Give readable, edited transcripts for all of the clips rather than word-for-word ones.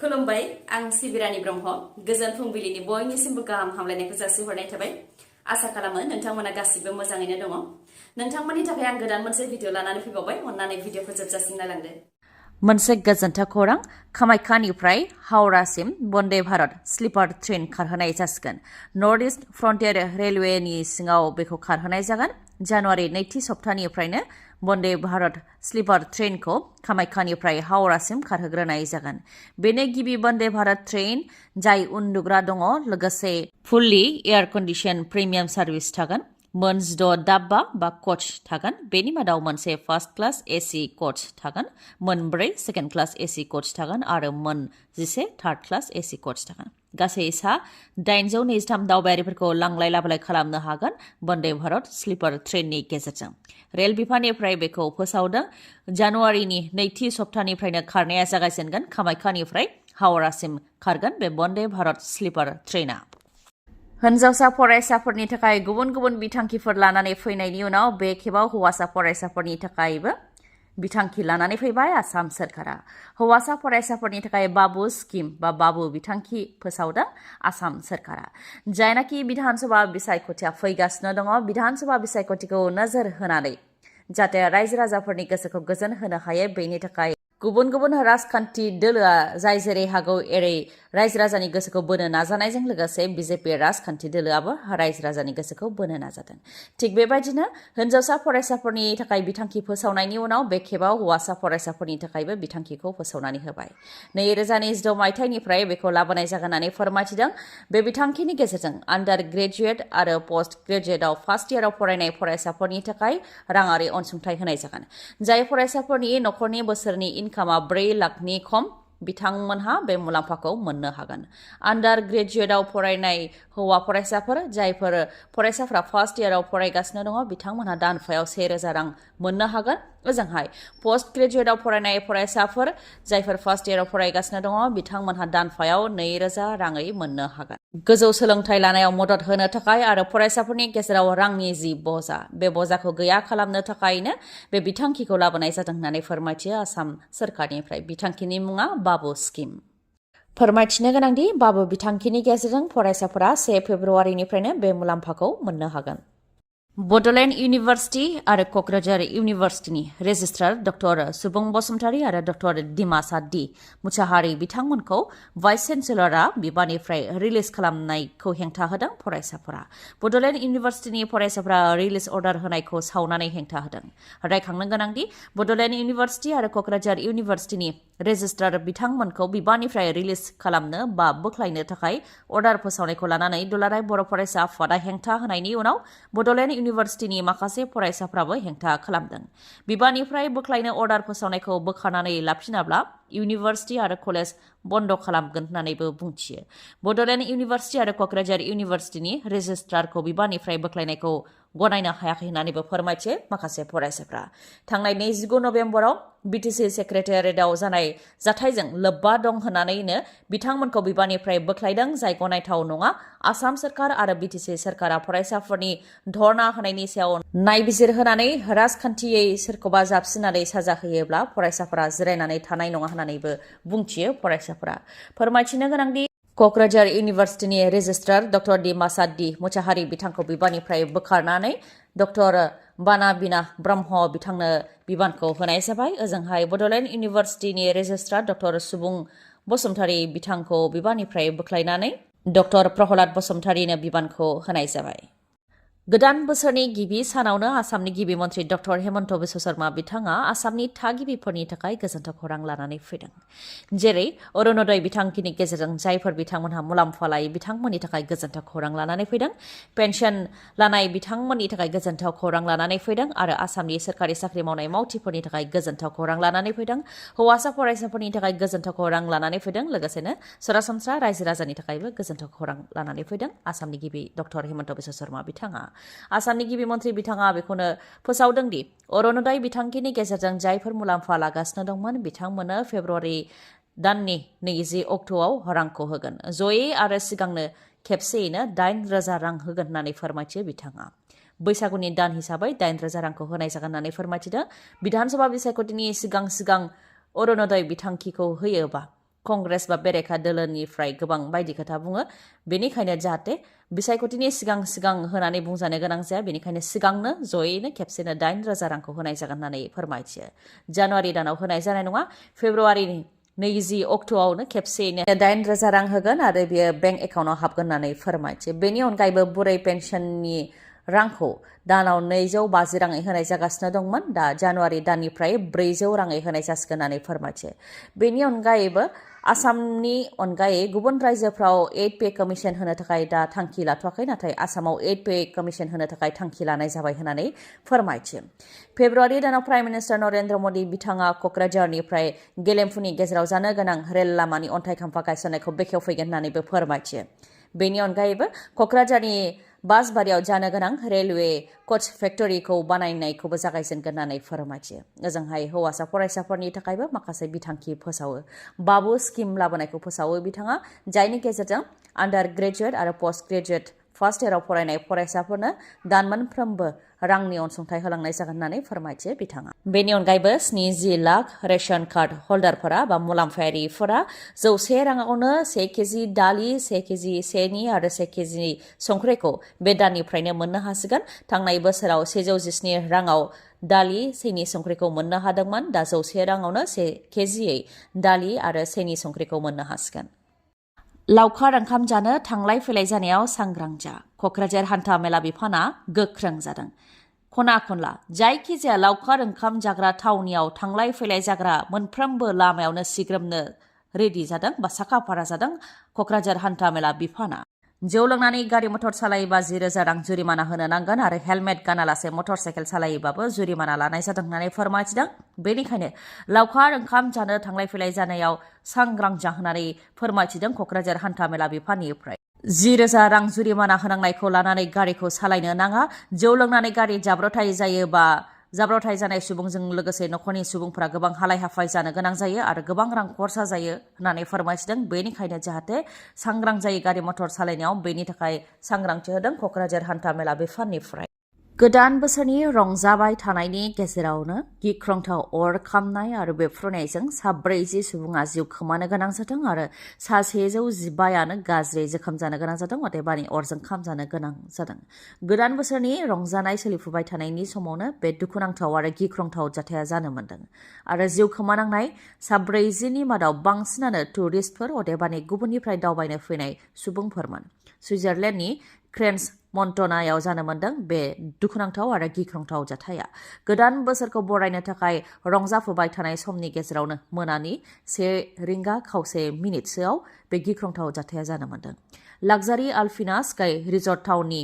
खुलुमबाय आं सिबिरानि ब्रह्म गोजोन फुंबिलिनि बयनिसिमबो गाहाम हामलायनायखौ जासिहरनाय थाबाय आसा खालामो नोंथांमोना गासिबो मोजाङैनो दङ नोंथांमोननि थाखाय आं गोदान मोनसे भिडिअ लानानै फैबावबाय अन्नानै भिडिअखौ जोबजासिम नायलांदो मोनसे गोजोनथाव खौरां कामाख्यानिफ्राय हावड़ासिम वंदे भारत स्लिपार ट्रेन खारहोनाय जासिगोन नर्थ इस्ट फ्रन्टियर रेलवेनि सिङाव बेखौ खारहोनाय जागोन जानुवारि नैथि सप्तानिफ्रायनो वंदे भारत स्लिपार ट्रेनखौ कामाख्यानिफ्राय हावड़ासिम खारहोग्रोनाय जागोन बेनो गिबि वंदे भारत ट्रेन जाय उन्दुग्रा दङ लोगोसे fully air condition premium service थागोन मोन 6 दाब्बा बा कच थागोन बेनि मादाव मोनसे फार्स्ट क्लास एसि कच थागोन मोन 4 सेकेन्ड क्लास एसि कच थागोन आरो मोन 11 थार्ड क्लास एसि कच थागोन गासै सा 823 दावबायारिफोरखौ लांलाय लाबोलाय खालामनो हागोन वंदे भारत स्लिपार ट्रेननि गेजेरजों रेल बिफाननिफ्राय बेखौ फोसावदों जानुवारिनि नैथि सप्तानिफ्रायनो खारनाया जागायजेनगोन कामाख्यानिफ्राय हावड़ासिम खारगोन बे वंदे भारत स्लिपार ट्रेना हिन्जावसा फरायसाफोरनि थाखाय गुबुन गुबुन बिथांखिफोर लानानै फैनायनि उनाव बे खेबाव हौवासा फरायसाफोरनि थाखायबो बिथांखि लानानै फैबाय आसाम सोरखारा हौवासा फरायसाफोरनि थाखाय बाबु स्किम बा बाबु बिथांखि फोसावदों आसाम सोरखारा जायनाखि बिधानसभा बिसायख'थिया फैगासिनो दङ बिधानसभा बिसायख'थिखौ नोजोर होनानै जाहाथे रायजो राजाफोरनि गोसोखौ गोजोन होनो हायो बेनि थाखाय गुबुन गुबुन राजखान्थि दोलोआ जाय जेरै हागौ एरै रायजो राजानि गोसोखौ बोनो नाजानायजों लोगोसे बिजेपि राजखान्थि दोलोआबो रायजो राजानि गोसोखौ बोनो नाजादों थिग बेबायदिनो हिन्जावसा फरायसाफोरनि थाखाय बिथांखि फोसावनायनि उनाव बे खेबाव हौवासा फरायसाफोरनि थाखायबो बिथांखिखौ फोसावनानै होबाय 2026 मायथाइनिफ्राय बेखौ लाबोनाय जागोन होननानै फोरमायथिदों बे बिथांखिनि गेजेरजों आन्डार ग्रेजुएट आरो पोस्ट ग्रेजुएटआव फार्स्ट इयाराव फरायनाय फरायसाफोरनि थाखाय राङारि अनसुंथाइ होनाय जागोन जाय फरायसाफोरनि नखरनि बोसोरनि इनकामा 4 लाखनि खम बिथांमोनहा बे मुलाम्फाखौ मोननो हागोन आन्डार ग्रेजुएटआव फरायनाय हौवा फरायसाफोर जायफोर फरायसाफोरा फार्स्ट इयाराव फरायगासिनो दङ बिथांमोनहा दानफायाव 1000 रां मोननो हागोन ओजोंहाय पोस्ट ग्रेजुएटआव फरायनाय फरायसाफोर जायफोर फार्स्ट इयाराव फरायगासिनो दङ बिथांमोनहा दानफायाव 2000 राङै मोननो हागोन गोजौ सोलोंथाइ लानायाव मदद होनो थाखाय आरो फरायसाफोरनि गेजेराव रांनि जि बजा बे बजाखौ गैया खालामनो थाखायनो बे बिथांखिखौ लाबोनाय जादों होननानै फोरमायथियो आसाम सोरखारनिफ्राय बिथांखिनि मुङा बाबु स्किम फोरमायथिनो गोनांदि बाबु बिथांखिनि गेजेरजों फरायसाफोरा 1 फेब्रुवारिनिफ्रायनो बे मुलाम्फाखौ मोननो हागोन बड'लेण्ड इउनिभार्सिटि आरो क'क्राझार इउनिभार्सिटिनि रेजिस्ट्रार डक्टर सुबुं बसुमतारी आरो डक्टर दिमासा डि मुसाहारि बिथांमोनखौ भाइस चेन्सेलरआ बिबाननिफ्राय रिलिज खालामनायखौ हेंथा होदों फरायसाफोरा बड'लेण्ड इउनिभार्सिटिनि फरायसाफोरा रिलिज अर्डार होनायखौ सावनानै हेंथा होदों रायखांनो गोनांदि बड'लेण्ड इउनिभार्सिटि आरो क'क्राझार इउनिभार्सिटिनि रेजिस्ट्रार बिथांमोनखौ बिबाननिफ्राय रिलिज खालामनो बा बोख्लायनो थाखाय अर्डार फोसावनायखौ लानानै दुलाराय बर' फरायसा आफादआ हेंथा होनायनि उनाव बड'लेण्ड इउनिभार्सिटिनि माखासे फरायसाफ्राबो हेंथा खालामदों बिबाननिफ्राय बोख्लायनो अर्डार फोसावनायखौ बोखारनानै लाफिनाब्ला इउनिभार्सिटि आरो कलेज बन्द खालामगोन होननानैबो बुंथियो बड'लेण्ड इउनिभार्सिटि आरो क'क्राझार इउनिभार्सिटिनि रेजिस्ट्रारखौ बिबाननिफ्राय बोख्लायनायखौ गनायनो हायाखै होननानैबो फोरमायथियो माखासे फरायसाफ्रा थांनाय 29 नभेम्बराव बिटिसि सेक्रेटारियेटआव जानाय जाथायजों लोब्बा दं होननानैनो बिथांमोनखौ बिबाननिफ्राय बोख्लायदों जाय गनायथाव नङा आसाम सोरखार आरो बिटिसि सोरखारा फरायसाफोरनि धर्ना होनायनि सायाव नायबिजिर होनानै राजखान्थियै सोरखौबा जाबसिननानै साजा होयोब्ला फरायसाफोरा जिरायनानै थानाय नङा होननानैबो बुंथियो फरायसाफोरा फोरमायथिनो गोनांदि क'क्राझार इउनिभार्सिटिनि registrar doctor Dimasa D Mushahary बिथांखौ बिबाननिफ्राय बोखारनानै डक्टर बाना बिना ब्रह्म बिथांनो बिबानखौ होनाय जाबाय ओजोंहाय बड'लेण्ड इउनिभार्सिटिनि रेजिस्ट्रार डक्टर सुबुं बसुमतारी बिथांखौ बिबाननिफ्राय बोख्लायनानै डक्टर प्रहलाद बसुमतारीनो बिबानखौ होनाय जाबाय गोदान बोसोरनि गिबि सानावनो आसामनि गिबि मन्त्रि डक्टर हेमन्त बिश्व शर्मा बिथाङा आसामनि थागिबिफोरनि थाखाय गोजोनथाव खौरां लानानै फैदों जेरै अरुणोदय बिथांखिनि गेजेरजों जायफोर बिथांमोनहा मुलाम्फा लायो बिथांमोननि थाखाय गोजोनथाव खौरां लानानै फैदों पेन्सन लानाय बिथांमोननि थाखाय गोजोनथाव खौरां लानानै फैदों आरो आसामनि सोरखारि साख्रि मावनाय मावथिफोरनि थाखाय गोजोनथाव खौरां लानानै फैदों हौवासा फरायसाफोरनि थाखाय गोजोनथाव खौरां लानानै फैदों लोगोसेनो सरासनस्रा रायजो राजानि थाखायबो गोजोनथाव खौरां लानानै फैदों आसामनि गिबि डक्टर हेमन्त बिश्व शर्मा बिथाङा आसामनि गिबि मन्त्रि बिथाङा बेखौनो फोसावदों दि अरुणोदय बिथांखिनि गेजेरजों जायफोर मुलाम्फा लागासिनो दंमोन बिथांमोननो फेब्रुवारि दाननि 20 अक्ट'आव रांखौ होगोन जयै आरो सिगांनो खेबसेयैनो 8,000 रां होगोन होननानै फोरमायथियो बिथाङा बैसागुनि दान हिसाबै 8,000 रांखौ होनाय जागोन होननानै फोरमायथिदों बिधानसभा बिसायख'थिनि सिगां अरुणोदय बिथांखिखौ होयोबा कंग्रेस बा बेरेखा दोलोनिफ्राय गोबां बायदि खोथा बुङो बेनिखायनो जाहाथे बिसायख'थिनि सिगां होनानै बुंजानो गोनां जाया बेनिखायनो सिगांनो जयैनो खेबसेनो 8,000 रांखौ होनाय जागोन होननानै फोरमायथियो जानुवारि दानाव होनाय जानाय नङा फेब्रुवारिनि 20 अक्ट'आवनो खेबसेयैनो 8,000 रां होगोन आरो बेयो बेंक एकाउन्टआव हाबगोन होननानै फोरमायथियो बेनि अनगायैबो बुरै पेन्सननि रांखौ दानाव 250 राङै होनाय जागासिनो दंमोन दा जानुवारि दाननिफ्राय 400 राङै होनाय जासिगोन होननानै फोरमायथियो बेनि अनगायैबो आसामनि अनगायै गुबुन रायजोफ्राव 8 पे कमिसन होनो थाखाय दा थांखि लाथ'वाखै नाथाय आसामाव 8 पे कमिसन होनो थाखाय थांखि लानाय जाबाय होननानै फोरमायथियो फेब्रुवारि दानाव प्राइम मिनिस्टार नरेन्द्र मोदी बिथाङा क'क्राझारनिफ्राय गेलेमफुनि गेजेराव जानो गोनां रेल लामानि अन्थाइ खाम्फा गायसननायखौ बेखेवफैगोन होननानैबो फोरमायथियो बेनि अनगायैबो क'क्राझारनि बासबारियाव जानो गोनां रेलवे कच फेक्टरिखौ बानायनायखौबो जागायजेनगोन होननानै फोरमायथियो ओजोंहाय हौवासा फरायसाफोरनि थाखायबो माखासे बिथांखि फोसावो बाबु स्किम लाबोनायखौ फोसावो बिथाङा जायनि गेजेरजों आन्डार ग्रेजुवेट आरो पस्ट ग्रेजुवेट फार्स्ट इयाराव फरायनाय फरायसाफोरनो दान मोनफ्रोमबो रांनि अनसुंथाइ होलांनाय जागोन होननानै फोरमायथियो बिथाङा बेनि अनगायैबो 70 लाख रेशन कार्ड हल्डारफोरा बा मुलाम्फायारिफोरा 100 राङावनो 1 केजि दालि 1 केजि सेनि आरो 1 केजि संख्रिखौ बे दाननिफ्रायनो मोननो हासिगोन थांनाय बोसोराव 117 राङाव दालि सेनि संख्रिखौ मोननो हादोंमोन दा 100 राङावनो 1 केजियै दालि आरो सेनि संख्रिखौ मोननो हासिगोन लावखार ओंखाम जानो थांलाय फैलाय जानायाव सांग्रां जा क'क्राझार हान्था मेला बिफाना गोख्रों जादों खना खनला जायखिजाया लावखार ओंखाम जाग्रा थावनियाव थांलाय फैलाय जाग्रा मोनफ्रोमबो लामायावनो सिग्रोमनो रेडि जादों बा साखाफारा जादों क'क्राझार हान्था मेला बिफाना जौ लोंनानै गारि मटर सालायोबा 10,000 रां जुरिमाना होनो नांगोन आरो हेलमेट गानालासे मटर साइकेल सालायोबाबो जुरिमाना लानाय जादों होननानै फोरमायथिदों बेनिखायनो लावखार ओंखाम जानो थांलाय फैलाय जानायाव सांग्रां जा होननानै फोरमायथिदों क'क्राझार हान्था मेला बिफाननिफ्राय 10,000 रां जुरिमाना होनांनायखौ लानानै गारिखौ सालायनो नाङा जौ लोंनानै गारि जाब्रथाय जानाय सुबुंजों लोगोसे न'खरनि सुबुंफोरा गोबां हालाय हाफाय जानो गोनां जायो आरो गोबां रां खरसा जायो होननानै फोरमायथिदों बेनिखायनो जाहाथे सांग्रां जायो गारि मटर सालायनायाव बेनि थाखाय सांग्रांथि होदों क'क्राझार हान्था मेला बिफाननिफ्राय गोदान बोसोरनि रंजाबाय थानायनि गेजेरावनो गिख्रंथाव अर खामनाय आरो बेफ्रुनायजों 40 सुबुङा जिउ खोमानो गोनां जादों आरो 115 गाज्रि जोखोम जानो गोनां जादों अदेबानि अरजों खामजानो गोनां जादों गोदान बोसोरनि रंजानाय सोलिफुबाय थानायनि समावनो बे दुखुनांथाव आरो गिख्रंथाव जाथाया जानो मोन्दों आरो जिउ खोमानांनाय 40 मादाव बांसिनानो टुरिस्टफोर अदेबानि गुबुननिफ्राय दावबायनो फैनाय सुबुंफोरमोन सुइजारलेन्डनि क्रेन्स मन्टनायाव जानो मोन्दों बे दुखुनांथाव आरो गिख्रंथाव जाथाया गोदान बोसोरखौ बरायनो थाखाय रंजाफुबाय थानाय समनि गेजेरावनो मोनानि 1:15 बे गिख्रंथाव जाथाया जानो मोन्दों लाक्जारि आल्फिना स्काई रिजर्ट टाउननि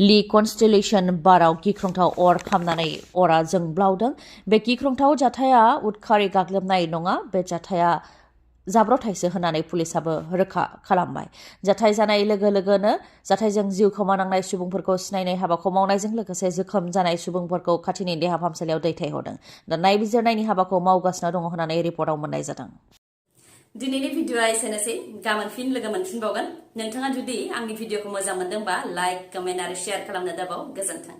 ली कनस्टेलेशन बाराव गिख्रंथाव अर खामनानै अरा जोंब्लावदों बे गिख्रंथाव जाथाया उदखारि गाग्लोबनाय नङा बे जाथाया जाब्रथायसो होननानै पुलिसाबो रोखा खालामबाय जाथाय जानाय लोगो लोगोनो जाथायजों जिउ खोमानांनाय सुबुंफोरखौ सिनायनाय हाबाखौ मावनायजों लोगोसे जोखोम जानाय सुबुंफोरखौ खाथिनि देहा फाहामसालियाव दैथायहरदों दा नायबिजिरनायनि हाबाखौ मावगासिनो दङ होननानै रिपर्टआव मोननाय जादों दिनैनि भिडिअआ एसेनोसै गाबोन फिन लोगो मोनफिनबावगोन नोंथाङा जुदि आंनि भिडिअखौ मोजां मोनदोंबा लाइक कमेन्ट आरो शेयार खालामनो दाबाव गोजोन्थों